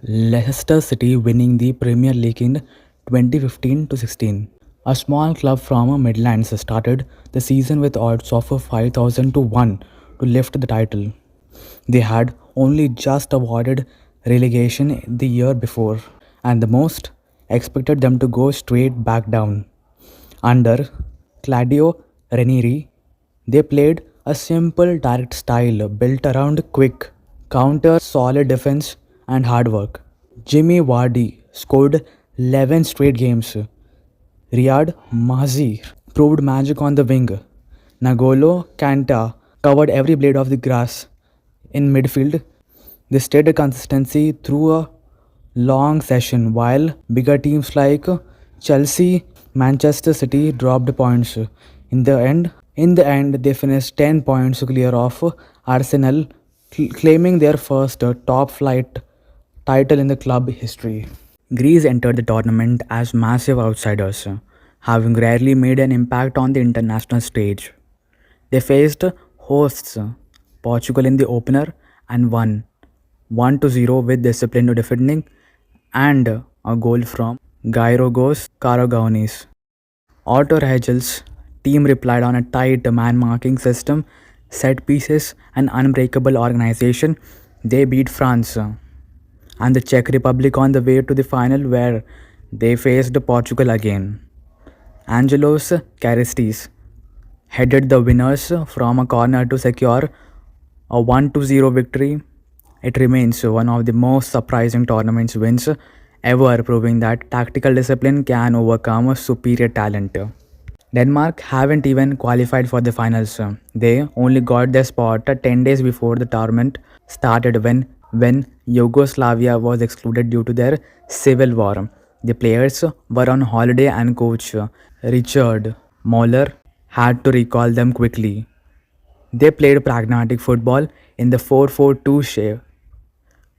Leicester City winning the Premier League in 2015-16. A small club from Midlands started the season with odds of 5,000 to 1 to lift the title. They had only just avoided relegation the year before, and the most expected them to go straight back down. Under Claudio Ranieri, they played a simple direct style built around quick counter, solid defense, and hard work. Jimmy Vardy scored 11 straight games. Riyad Mahrez proved magic on the wing. N'Golo Kanté covered every blade of the grass. In midfield, they stayed consistency through a long session while bigger teams like Chelsea, Manchester City dropped points. In the end, they finished 10 points clear of Arsenal, claiming their first top flight title in the club history. Greece entered the tournament as massive outsiders, having rarely made an impact on the international stage. They faced hosts Portugal in the opener and won 1-0 with disciplined defending and a goal from Giorgos Karagounis. Otto Rehhagel's team replied on a tight man-marking system, set pieces, and unbreakable organization. They beat France and the Czech Republic on the way to the final where they faced Portugal again. Angelos Charisteas headed the winners from a corner to secure a 1-0 victory. It remains one of the most surprising tournament wins ever, proving that tactical discipline can overcome superior talent. Denmark haven't even qualified for the finals. They only got their spot 10 days before the tournament started when Yugoslavia was excluded due to their civil war. The players were on holiday and coach Richard Møller had to recall them quickly. They played pragmatic football in the 4-4-2 shape,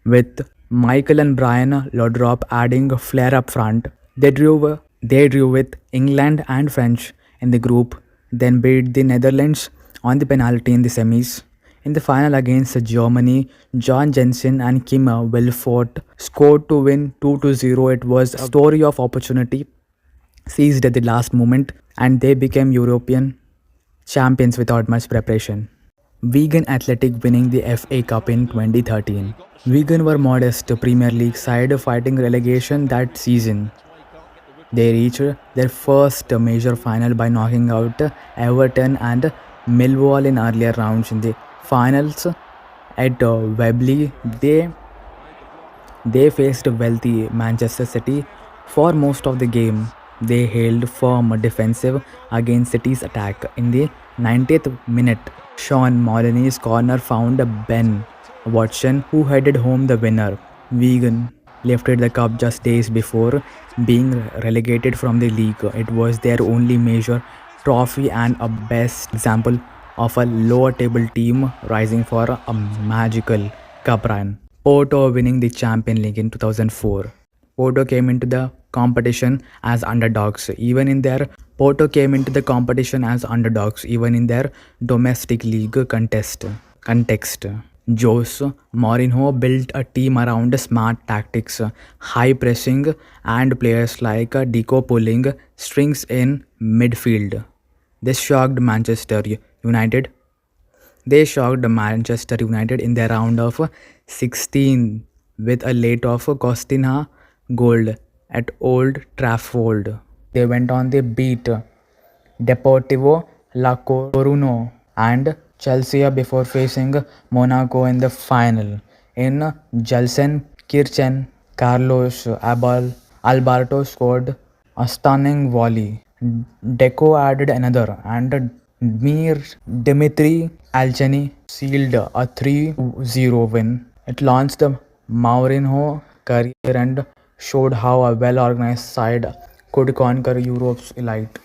with Michael and Brian Laudrup adding flair up front. They drew with England and French in the group, then beat the Netherlands on the penalty in the semis. In the final against Germany, Jensen and Kim Vilfort scored to win 2-0. It was a story of opportunity seized at the last moment, and they became European champions without much preparation. Wigan Athletic winning the FA Cup in 2013. Wigan were modest Premier League side fighting relegation that season. They reached their first major final by knocking out Everton and Millwall in earlier rounds. In the finals at Wembley, they faced wealthy Manchester City for most of the game. They held firm defensive against City's attack. In the 90th minute, Shaun Maloney's corner found Ben Watson, who headed home the winner. Wigan lifted the cup just days before being relegated from the league. It was their only major trophy and a best example of a lower table team rising for a magical cup run. Porto winning the Champions League in 2004. Porto came into the competition as underdogs even in their domestic league context. Jose Mourinho built a team around smart tactics, high pressing, and players like Deco pulling strings in midfield. This shocked Manchester United. They shocked Manchester United in their round of 16 with a late of Costinha goal at Old Trafford. They went on the beat Deportivo La Coruña and Chelsea before facing Monaco in the final. In Gelsenkirchen, Carlos Alberto scored a stunning volley. Deco added another, and Dmitri Alenichev sealed a 3-0 win. It launched Mourinho's career and showed how a well-organized side could conquer Europe's elite.